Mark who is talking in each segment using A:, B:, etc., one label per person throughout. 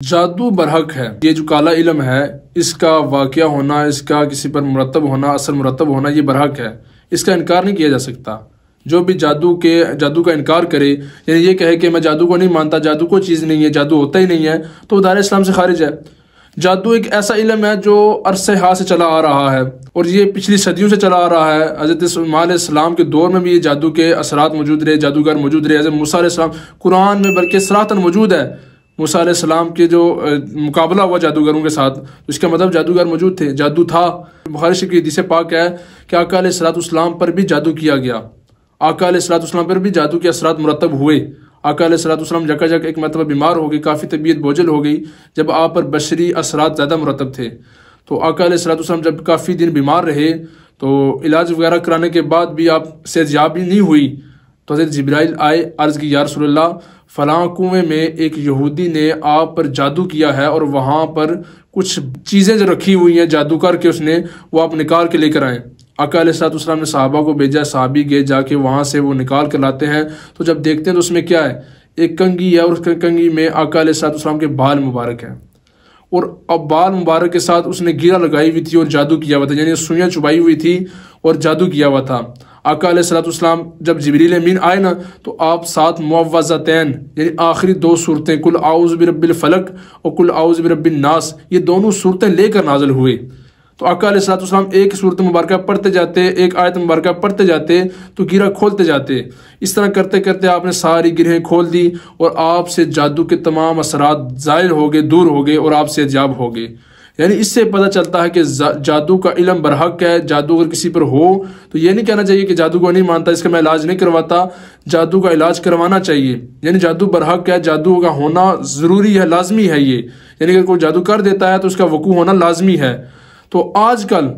A: जादू बरहक है। ये जो काला इल्म है, इसका वाक़या होना, इसका किसी पर मुरतब होना, असर मुरतब होना, ये बरहक है। इसका इनकार नहीं किया जा सकता। जो भी जादू का इनकार करे, यानी ये कहे कि मैं जादू को नहीं मानता, जादू कोई चीज़ नहीं है, जादू होता ही नहीं है, तो वो दायरे इस्लाम से खारिज है। जादू एक ऐसा इल्म है जो अरसे हाथ से चला आ रहा है और ये पिछली सदियों से चला आ रहा है। हज़रत इस्लाम के दौर में भी ये जादू के असरात मौजूद रहे, जादूगर मौजूद रहे। हज़रत मूसा अलैहिस्सलाम कुरान में बल्कि सराहतन मौजूद है। मूसा अलैहिस्सलाम के जो मुकाबला हुआ जादूगरों के साथ, तो इसका मतलब जादूगर मौजूद थे, जादू था। बुखारी शरीफ की हदीस पाक है कि आका अलैहिस्सलाम पर भी जादू किया गया, आका अलैहिस्सलाम पर भी जादू के असरात मुरतब हुए। आका अलैहिस्सलाम जगह एक मतलब बीमार हो गई, काफ़ी तबीयत बोझल हो गई, जब आप पर बशरी असरात ज़्यादा मुरतब थे। तो आका अलैहिस्सलाम जब काफ़ी दिन बीमार रहे, तो इलाज वगैरह कराने के बाद भी आप सेहतयाब भी नहीं हुई, तो हज़रत जिब्राइल आए, अर्ज़ की या रसूलल्लाह, फ़लाँ कुएँ में एक यहूदी ने आप पर जादू किया है और वहाँ पर कुछ चीज़ें जो रखी हुई हैं जादूगर के, उसने वो आप निकाल के लेकर आएँ। आका अलैहिस्सलाम ने सहाबा को भेजा, सहाबी गए, जाके वहाँ से वो निकाल कर लाते हैं। तो जब देखते हैं तो उसमें क्या है, एक कंघी है और उस कंघी में आका अलैहिस्सलाम के बाल मुबारक हैं, और अब बाल मुबारक के साथ उसने गिरा लगाई हुई थी और जादू किया हुआ था, यानी सुइयां चुभाई हुई थी और जादू किया हुआ था। आका अलैहिस्सलाम जब जिब्रील अमीन आए ना, तो आप साथ मुअव्वज़तैन यानी आखिरी दो सूरतें, कुल आऊज़ु बिरब्बिल फलक और कुल आऊज़ु बिरब्बिन नास, ये दोनों सूरतें लेकर नाज़िल हुए। तो आका अलैहिस्सलाम एक सूरत मुबारक पढ़ते जाते, एक आयत मुबारक पढ़ते जाते, तो गिरा खोलते जाते। इस तरह करते करते आपने सारी गिरहें खोल दी और आपसे जादू के तमाम असरात ज़ाहिर हो गए, दूर हो गए और आप सेहतयाब हो गए। यानी इससे पता चलता है कि जादू का इल्म बरहक है। जादू अगर किसी पर हो तो ये नहीं कहना चाहिए कि जादू को नहीं मानता, इसका मैं इलाज नहीं करवाता। जादू का इलाज करवाना चाहिए। यानी जादू बरहक है, जादू का होना ज़रूरी है, लाजमी है ये। यानी अगर कोई जादू कर देता है तो उसका वकूअ होना लाजमी है। तो आजकल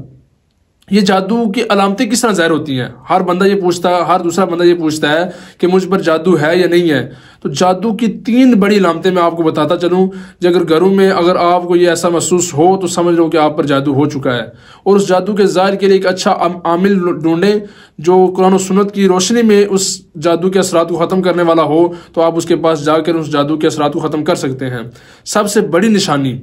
A: ये जादू की अलामतें किस तरह ज़ाहिर होती हैं, हर बंदा ये पूछता है, हर दूसरा बंदा ये पूछता है कि मुझ पर जादू है या नहीं है। तो जादू की 3 बड़ी अलामतें मैं आपको बताता चलूं। अगर घरों में अगर आपको ये ऐसा महसूस हो तो समझ लो कि आप पर जादू हो चुका है, और उस जादू के ज़ाहिर के लिए एक अच्छा आमिल ढूंढें जो कुरान और सुन्नत की रोशनी में उस जादू के असरात को ख़त्म करने वाला हो, तो आप उसके पास जाकर उस जादू के असरात को ख़त्म कर सकते हैं। सबसे बड़ी निशानी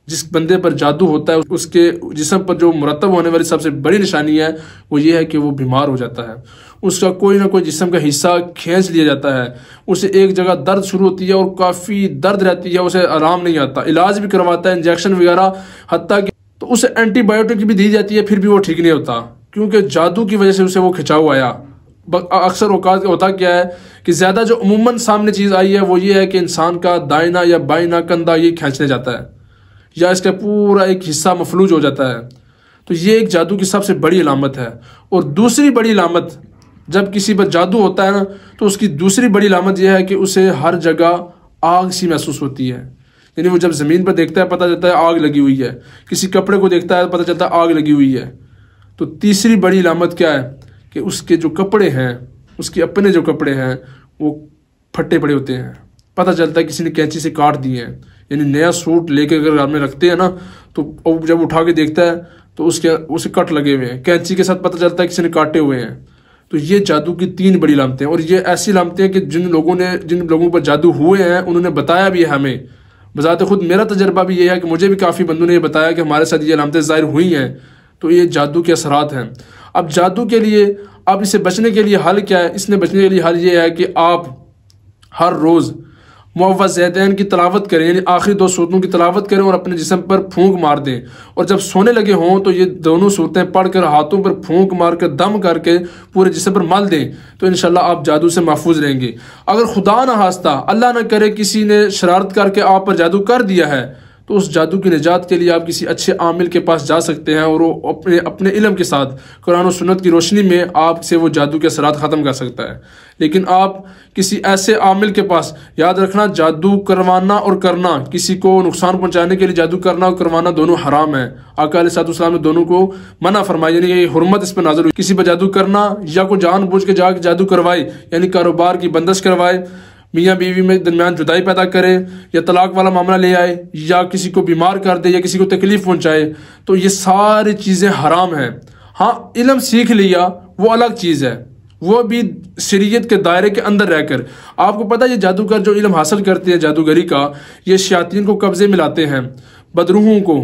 A: जिस बंदे पर जादू होता है, उसके जिस्म पर जो मुरतब होने वाली सबसे बड़ी निशानी है वो ये है कि वो बीमार हो जाता है। उसका कोई ना कोई जिस्म का हिस्सा खींच लिया जाता है, उसे एक जगह दर्द शुरू होती है और काफ़ी दर्द रहती है, उसे आराम नहीं आता। इलाज भी करवाता है, इंजेक्शन वगैरह, हत्ता कि तो उसे एंटीबायोटिक भी दी जाती है, फिर भी वो ठीक नहीं होता, क्योंकि जादू की वजह से उसे वो खिंचाव आया। अक्सर औकात होता क्या है कि ज़्यादा जो अमूमन सामने चीज़ आई है वो ये है कि इंसान का दाहिना या बाइना कंधा ये खींचने जाता है, या इसका पूरा एक हिस्सा मफलूज हो जाता है। तो ये एक जादू की सबसे बड़ी अलामत है। और दूसरी बड़ी अलामत, जब किसी पर जादू होता है ना, तो उसकी दूसरी बड़ी अलामत यह है कि उसे हर जगह आग सी महसूस होती है। यानी वो जब ज़मीन पर देखता है पता चलता है आग लगी हुई है, किसी कपड़े को देखता है पता चलता है आग लगी हुई है। तो तीसरी बड़ी अलामत क्या है कि उसके जो कपड़े हैं, उसके अपने जो कपड़े हैं वो फटे पड़े होते हैं, पता चलता है किसी ने कैंची से काट दिए हैं। यानी नया सूट लेके अगर घर में रखते हैं ना, तो जब उठा के देखता है तो उसे कट लगे हुए हैं, कैंची के साथ पता चलता है किसी ने काटे हुए हैं। तो ये जादू की 3 बड़ी अलामतें हैं। और ये ऐसी अलामतें हैं कि जिन लोगों पर जादू हुए हैं उन्होंने बताया भी है हमें। बजाते खुद मेरा तजर्बा भी ये है कि मुझे भी काफ़ी बंदों ने ये बताया कि हमारे साथ ये अलामतें ज़ाहिर हुई हैं। तो ये जादू के असरात हैं। अब जादू के लिए, अब इसे बचने के लिए हल क्या है? इसने बचने के लिए हल ये है कि आप हर रोज़ मुअव्वज़तैन की तलावत करें, यानी आखिरी 2 सूरतों की तलावत करें और अपने जिस्म पर फूंक मार दें। और जब सोने लगे हों तो ये दोनों सूरतें पढ़कर हाथों पर फूंक मार कर दम करके पूरे जिस्म पर मल दें, तो इंशाल्लाह आप जादू से महफूज रहेंगे। अगर खुदा न खास्ता, अल्लाह न करे, किसी ने शरारत करके आप पर जादू कर दिया है, तो उस जादू की निजात के लिए आप किसी अच्छे आमिल के पास जा सकते हैं और वो अपने इल्म के साथ कुरान और सुन्नत की रोशनी में आपसे वो जादू के असरात ख़त्म कर सकता है। लेकिन आप किसी ऐसे आमिल के पास, याद रखना, जादू करवाना और करना, किसी को नुकसान पहुंचाने के लिए जादू करना और करवाना दोनों हराम है। आका अलैहिस्सलाम ने दोनों को मना फरमाया, यानी ये हुर्मत इस पर नाज़िल हुई। किसी पर जादू करना या कोई जानबूझ के जाके जादू करवाए, यानी कारोबार की बंदिश करवाए, मियाँ बीवी में दरमियान जुदाई पैदा करे, या तलाक वाला मामला ले आए, या किसी को बीमार कर दे, या किसी को तकलीफ पहुंचाए, तो ये सारी चीज़ें हराम हैं। हाँ, इल्म सीख लिया वो अलग चीज़ है, वो भी शरीयत के दायरे के अंदर रहकर। आपको पता है ये जादूगर जो इल्म हासिल करते हैं जादूगरी का, ये शयातीन को कब्जे में लाते हैं, बदरूहों को,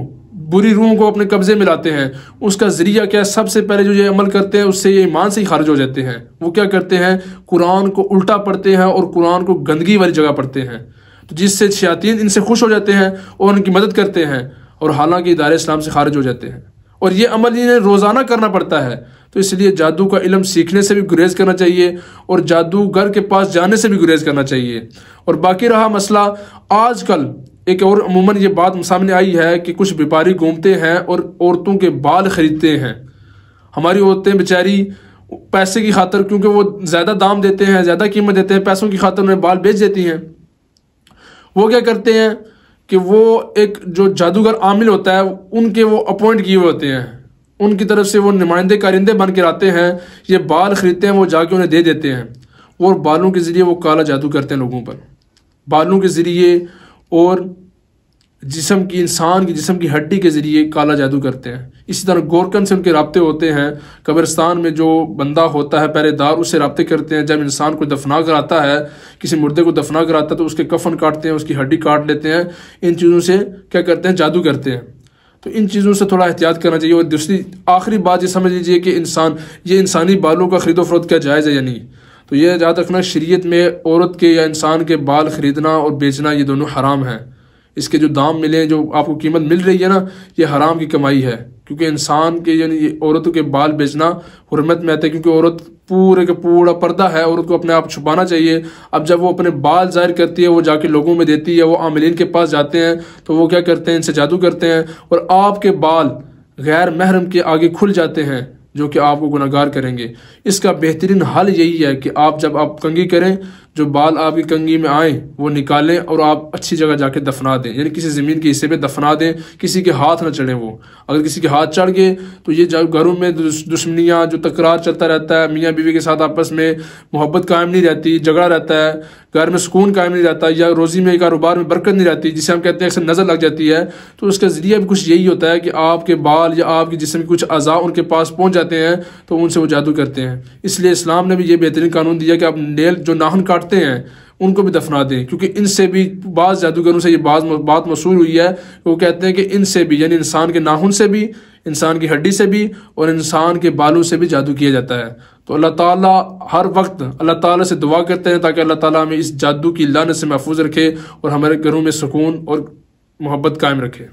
A: बुरी रूहों को अपने कब्जे में लाते हैं। उसका जरिया क्या है? सबसे पहले जो ये अमल करते हैं उससे ये ईमान से ही खारिज हो जाते हैं। वो क्या करते हैं? कुरान को उल्टा पढ़ते हैं और कुरान को गंदगी वाली जगह पढ़ते हैं, तो जिससे शयातीन इनसे खुश हो जाते हैं और उनकी मदद करते हैं, और हालांकि इदारे इस्लाम से खारिज हो जाते हैं। और ये अमल इन्हें रोज़ाना करना पड़ता है। तो इसलिए जादू का इल्म सीखने से भी गुरेज करना चाहिए और जादूगर के पास जाने से भी गुरेज करना चाहिए। और बाकी रहा मसला, आजकल एक और अमूमन ये बात सामने आई है कि कुछ व्यापारी घूमते हैं और औरतों के बाल खरीदते हैं। हमारी औरतें बेचारी पैसे की खातर, क्योंकि वो ज़्यादा दाम देते हैं, ज़्यादा कीमत देते हैं, पैसों की खातर उन्हें बाल बेच देती हैं। वो क्या करते हैं कि वो एक जो जादूगर आमिल होता है उनके वो अपॉइंट किए हुए होते हैं, उनकी तरफ से वो नुमाइंदे कारिंदे बन के आते हैं, ये बाल खरीदते हैं, वो जाके उन्हें दे देते हैं और बालों के ज़रिए वो काला जादू करते हैं लोगों पर, बालों के ज़रिए और जिस्म की, इंसान की जिस्म की हड्डी के ज़रिए काला जादू करते हैं। इसी तरह गोरकन से उनके राब्ते होते हैं, कब्रिस्तान में जो बंदा होता है पहरेदार, उससे राब्ते करते हैं। जब इंसान को दफना कर आता है, किसी मुर्दे को दफना कर आता है, तो उसके कफन काटते हैं, उसकी हड्डी काट लेते हैं। इन चीज़ों से क्या करते हैं? जादू करते हैं। तो इन चीज़ों से थोड़ा एहतियात करना चाहिए। और दूसरी आखिरी बात ये समझ लीजिए कि ये इंसानी बालों का खरीदो फरोख्त क्या जायज़ है या नहीं। तो ये याद रखना, शरीयत में औरत के या इंसान के बाल खरीदना और बेचना ये दोनों हराम है। इसके जो दाम मिले, जो आपको कीमत मिल रही है ना, ये हराम की कमाई है, क्योंकि इंसान के यानी औरतों के बाल बेचना हुर्मत में आता है, क्योंकि औरत पूरे का पूरा पर्दा है, औरत को अपने आप छुपाना चाहिए। अब जब वो अपने बाल जाहिर करती है, वो जाके लोगों में देती है, वो आमिलीन के पास जाते हैं, तो वो क्या करते हैं? इनसे जादू करते हैं और आपके बाल गैर महरम के आगे खुल जाते हैं, जो कि आपको गुनाहगार करेंगे। इसका बेहतरीन हल यही है कि जब आप कंघी करें, जो बाल आपकी कंघी में आए वो निकालें और आप अच्छी जगह जाके दफना दें, यानी किसी ज़मीन के हिस्से पे दफना दें, किसी के हाथ ना चढ़े वो। अगर किसी के हाथ चढ़ गए तो ये घरों में दुश्मनियाँ, जो तकरार चलता रहता है, मियाँ बीवी के साथ आपस में मोहब्बत कायम नहीं रहती, झगड़ा रहता है, घर में सुकून कायम नहीं रहता, या रोज़ी में कारोबार में बरकत नहीं रहती, जिसे हम कहते हैं अक्सर नज़र लग जाती है। तो उसका ज़रिया भी कुछ यही होता है कि आपके बाल या आपके जिस्म के कुछ अज़ा उनके पास पहुँच जाते हैं, तो उनसे वो जादू करते हैं। इसलिए इस्लाम ने भी ये बेहतरीन कानून दिया कि आप नेल जो नाखून काटते हैं उनको भी दफना दें, क्योंकि इनसे भी बाज़ जादूगरों से ये बात मशहूर हुई है। वो कहते हैं कि इनसे भी, यानी इंसान के नाखून से भी, इंसान की हड्डी से भी और इंसान के बालों से भी जादू किया जाता है। तो अल्लाह ताला हर वक्त अल्लाह ताला से दुआ करते हैं ताकि अल्लाह ताला हमें इस जादू की लानत से महफूज रखे और हमारे घरों में सुकून और मोहब्बत कायम रखे।